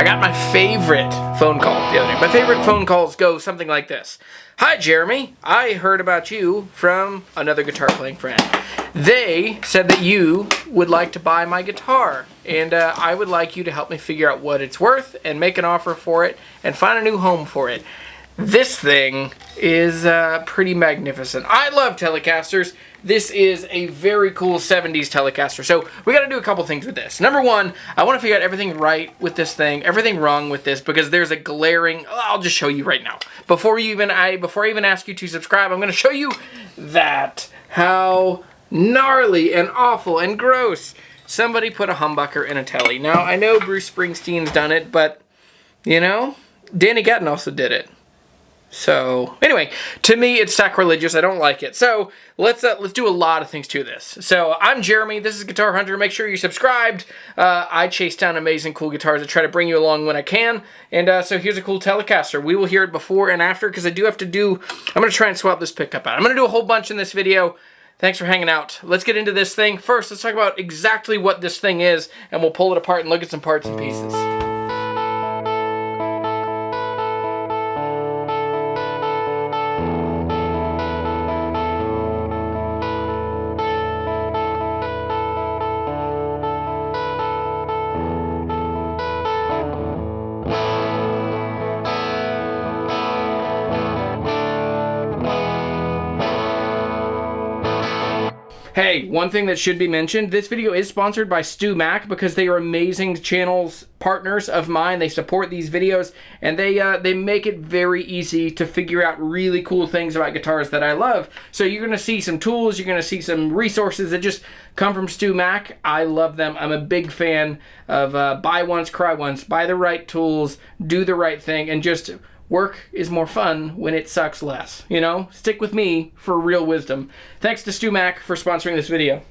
I got my favorite phone call the other day. My favorite phone calls go something like this. Hi, Jeremy. I heard about you from another guitar playing friend. They said that you would like to buy my guitar, and I would like you to help me figure out what it's worth and make an offer for it and find a new home for it. This thing is pretty magnificent. I love Telecasters. This is a very cool 70s Telecaster. So we got to do a couple things with this. Number one, I want to figure out everything right with this thing, everything wrong with this, because there's a glaring. I'll just show you right now. Before I even ask you to subscribe, I'm going to show you that how gnarly and awful and gross somebody put a humbucker in a Tele. Now I know Bruce Springsteen's done it, but you know, Danny Gatton also did it. So anyway, to me it's sacrilegious. I don't like it. So let's do a lot of things to this. So I'm Jeremy. This is Guitar Hunter. Make sure you're subscribed. I chase down amazing cool guitars. I try to bring you along when I can. And so here's a cool Telecaster. We will hear it before and after because I'm going to try and swap this pickup out. I'm going to do a whole bunch in this video. Thanks for hanging out. Let's get into this thing. First, let's talk about exactly what this thing is, and we'll pull it apart and look at some parts and pieces. Hey, one thing that should be mentioned, this video is sponsored by Stu Mac because they are amazing channels partners of mine. They support these videos, and they make it very easy to figure out really cool things about guitars that I love. So you're going to see some tools, you're going to see some resources that just come from Stu Mac. I love them. I'm a big fan of buy once, cry once, buy the right tools, do the right thing, and just work is more fun when it sucks less. You know, stick with me for real wisdom. Thanks to Stu Mac for sponsoring this video.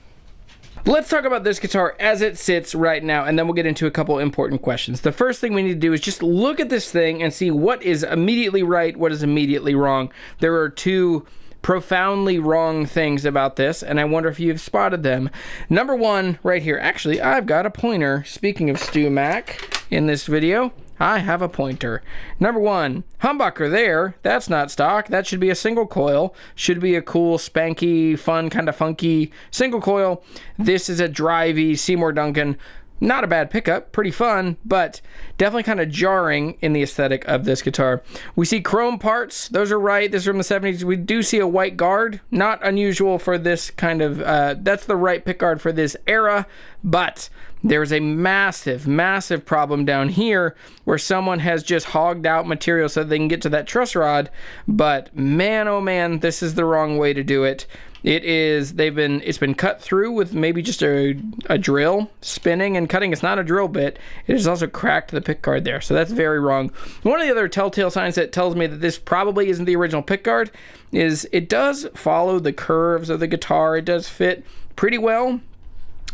Let's talk about this guitar as it sits right now, and then we'll get into a couple important questions. The first thing we need to do is just look at this thing and see what is immediately right, what is immediately wrong. There are two profoundly wrong things about this, and I wonder if you've spotted them. Number one, right here. Actually, I've got a pointer. Speaking of Stu Mac, in this video, I have a pointer. Number one, humbucker there. That's not stock. That should be a single coil. Should be a cool, spanky, fun, kind of funky single coil. This is a drivey Seymour Duncan. Not a bad pickup, pretty fun, but definitely kind of jarring in the aesthetic of this guitar. We see chrome parts. Those are right. This is from the 70s. We do see a white guard. Not unusual for this kind of, that's the right pickguard for this era, but there's a massive, massive problem down here where someone has just hogged out material so they can get to that truss rod, but man, oh man, this is the wrong way to do it. It's been cut through with maybe just a drill, spinning and cutting. It's not a drill bit. It has also cracked the pickguard there, so that's very wrong. One of the other telltale signs that tells me that this probably isn't the original pickguard is it does follow the curves of the guitar. It does fit pretty well,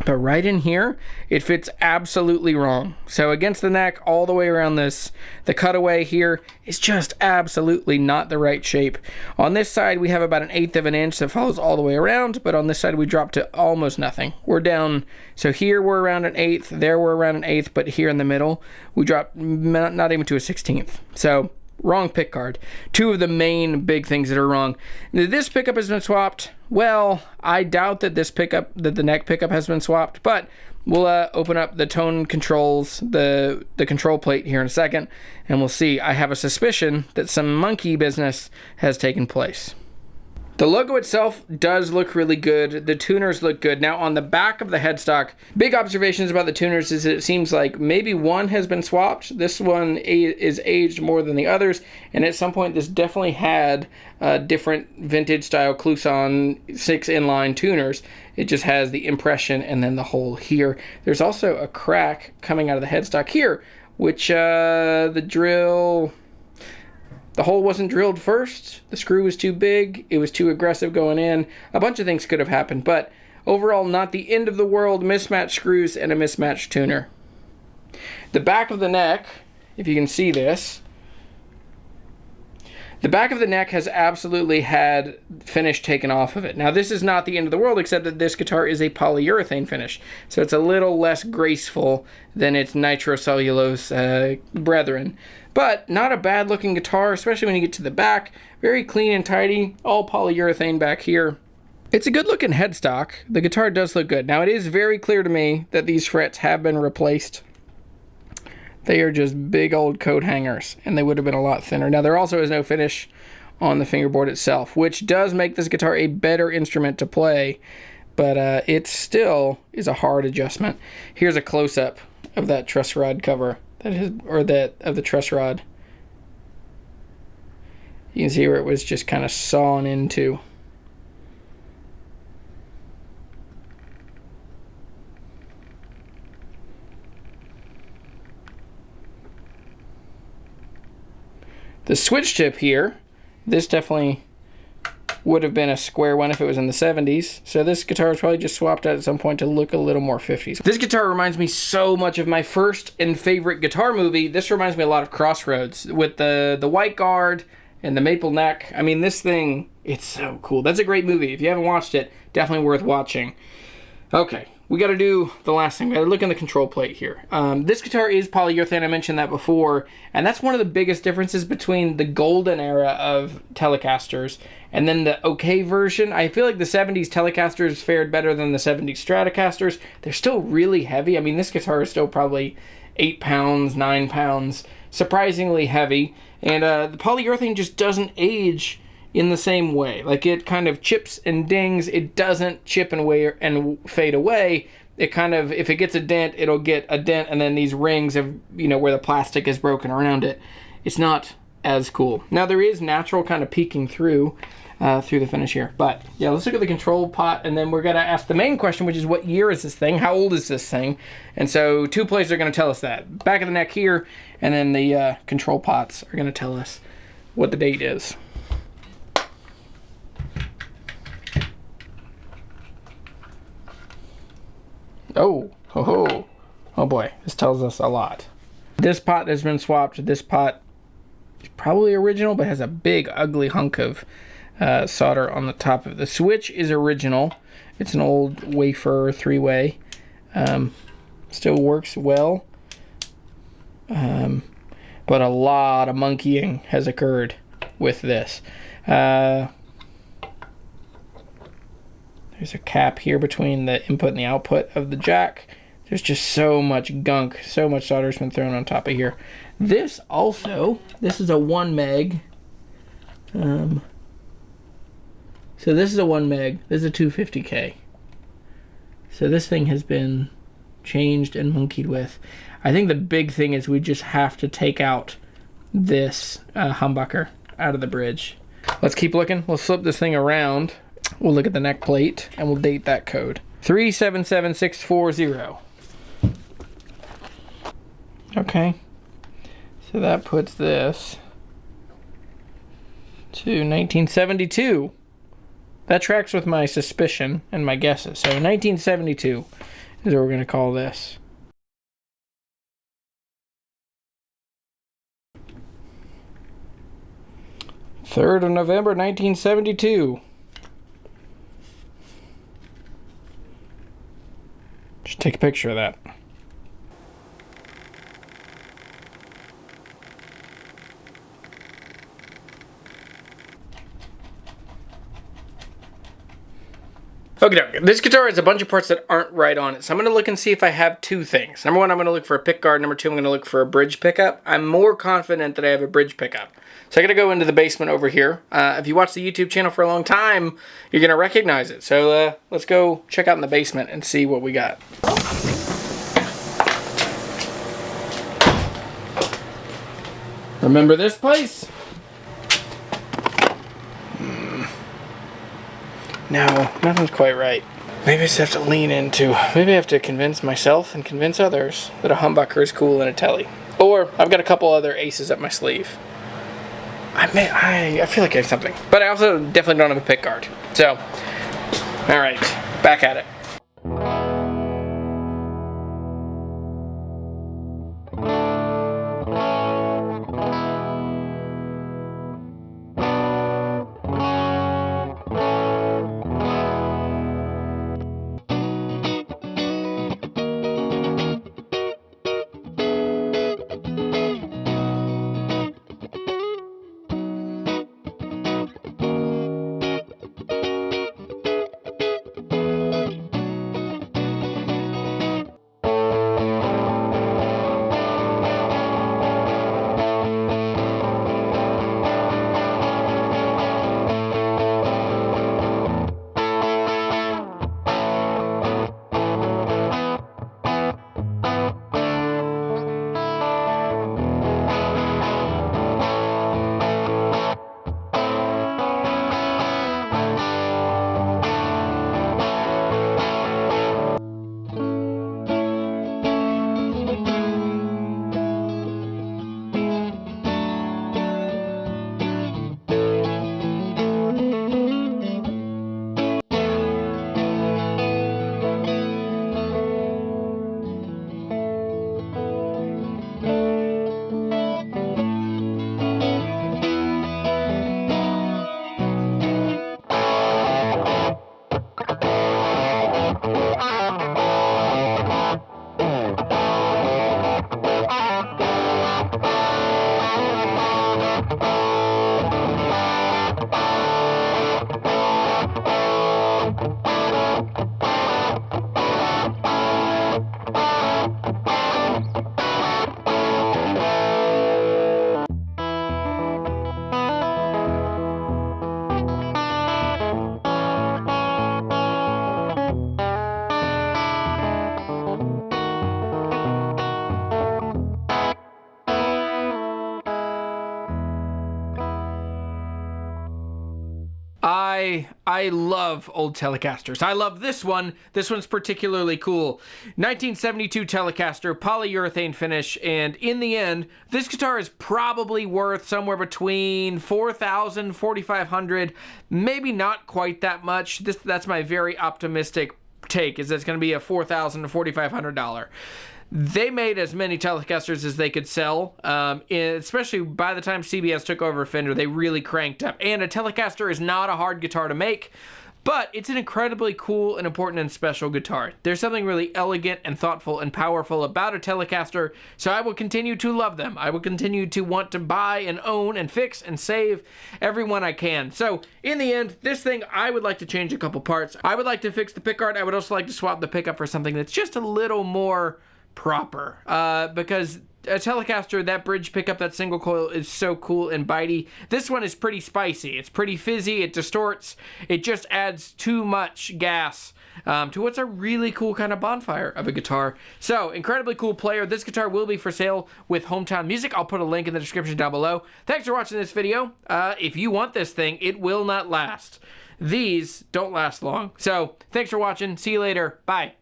but right in here, it fits absolutely wrong. So against the neck, all the way around this, the cutaway here is just absolutely not the right shape. On this side, we have about 1/8 of an inch that follows all the way around, but on this side, we drop to almost nothing. We're down, so here we're around 1/8, there we're around 1/8, but here in the middle, we drop not even to a 16th. So wrong pickguard. Two of the main big things that are wrong. This pickup has been swapped. Well, I doubt that the neck pickup has been swapped, but we'll open up the tone controls, the control plate here in a second, and we'll see. I have a suspicion that some monkey business has taken place. The logo itself does look really good. The tuners look good. Now on the back of the headstock, big observations about the tuners is that it seems like maybe one has been swapped. This one is aged more than the others, and at some point this definitely had different vintage style Kluson 6 inline tuners. It just has the impression and then the hole here. There's also a crack coming out of the headstock here, which the hole wasn't drilled first, the screw was too big, it was too aggressive going in. A bunch of things could have happened, but overall not the end of the world. Mismatched screws and a mismatched tuner. The back of the neck, if you can see this, The back of the neck has absolutely had finish taken off of it. Now, this is not the end of the world, except that this guitar is a polyurethane finish, so it's a little less graceful than its nitrocellulose brethren. But not a bad looking guitar, especially when you get to the back. Very clean and tidy, all polyurethane back here. It's a good looking headstock. The guitar does look good. Now, it is very clear to me that these frets have been replaced. They are just big old coat hangers, and they would have been a lot thinner. Now, there also is no finish on the fingerboard itself, which does make this guitar a better instrument to play, but it still is a hard adjustment. Here's a close-up of that truss rod cover, of the truss rod. You can see where it was just kind of sawn into. The switch tip here, this definitely would have been a square one if it was in the 70s. So this guitar was probably just swapped out at some point to look a little more 50s. This guitar reminds me so much of my first and favorite guitar movie. This reminds me a lot of Crossroads with the white guard and the maple neck. I mean, this thing, it's so cool. That's a great movie. If you haven't watched it, definitely worth watching. Okay. We got to do the last thing. We got to look in the control plate here. This guitar is polyurethane. I mentioned that before, and that's one of the biggest differences between the golden era of Telecasters and then the okay version. I feel like the 70s Telecasters fared better than the 70s Stratocasters. They're still really heavy. I mean, this guitar is still probably 8 pounds, 9 pounds, surprisingly heavy, and the polyurethane just doesn't age in the same way. Like, it kind of chips and dings. It doesn't chip and fade away. It kind of, if it gets a dent, it'll get a dent, and then these rings of, you know, where the plastic is broken around it. It's not as cool. Now, there is natural kind of peeking through the finish here. But yeah, let's look at the control pot, and then we're gonna ask the main question, which is, what year is this thing? How old is this thing? And so 2 places are gonna tell us that. Back of the neck here, and then the control pots are gonna tell us what the date is. Oh boy, this tells us a lot. This pot has been swapped. This pot is probably original, but has a big, ugly hunk of solder on the top of it. The switch is original. It's an old wafer 3-way. Still works well. But a lot of monkeying has occurred with this. There's a cap here between the input and the output of the jack. There's just so much gunk, so much solder has been thrown on top of here. This also, this is a 1 meg. So this is a 1 meg. This is a 250K. So this thing has been changed and monkeyed with. I think the big thing is we just have to take out this humbucker out of the bridge. Let's keep looking. We'll flip this thing around. We'll look at the neck plate, and we'll date that code. 377640. Okay. So that puts this to 1972. That tracks with my suspicion and my guesses. So 1972 is what we're going to call this. Third of November, 1972. Just take a picture of that. Okay, this guitar has a bunch of parts that aren't right on it, so I'm going to look and see if I have 2 things. Number 1, I'm going to look for a pick guard. Number 2, I'm going to look for a bridge pickup. I'm more confident that I have a bridge pickup. So I got to go into the basement over here. If you watch the YouTube channel for a long time, you're going to recognize it. So let's go check out in the basement and see what we got. Remember this place? No, nothing's quite right. Maybe I just have to lean into, maybe I have to convince myself and convince others that a humbucker is cool in a Tele. Or I've got a couple other aces up my sleeve. I feel like I have something. But I also definitely don't have a pick guard. So, alright, back at it. I love old Telecasters. I love this one. This one's particularly cool. 1972 Telecaster, polyurethane finish, and in the end, this guitar is probably worth somewhere between $4,000, $4,500, maybe not quite that much. That's my very optimistic take, is that it's going to be a $4,000 to $4,500. They made as many Telecasters as they could sell, especially by the time CBS took over Fender, they really cranked up. And a Telecaster is not a hard guitar to make, but it's an incredibly cool and important and special guitar. There's something really elegant and thoughtful and powerful about a Telecaster, so I will continue to love them. I will continue to want to buy and own and fix and save every one I can. So in the end, this thing, I would like to change a couple parts. I would like to fix the pickguard. I would also like to swap the pickup for something that's just a little more proper, because a Telecaster, that bridge pickup, that single coil is so cool and bitey. This one is pretty spicy. It's pretty fizzy. It distorts. It just adds too much gas to what's a really cool kind of bonfire of a guitar. So, incredibly cool player. This guitar will be for sale with Hometown Music. I'll put a link in the description down below. Thanks for watching this video. If you want this thing, it will not last. These don't last long. So, thanks for watching. See you later. Bye.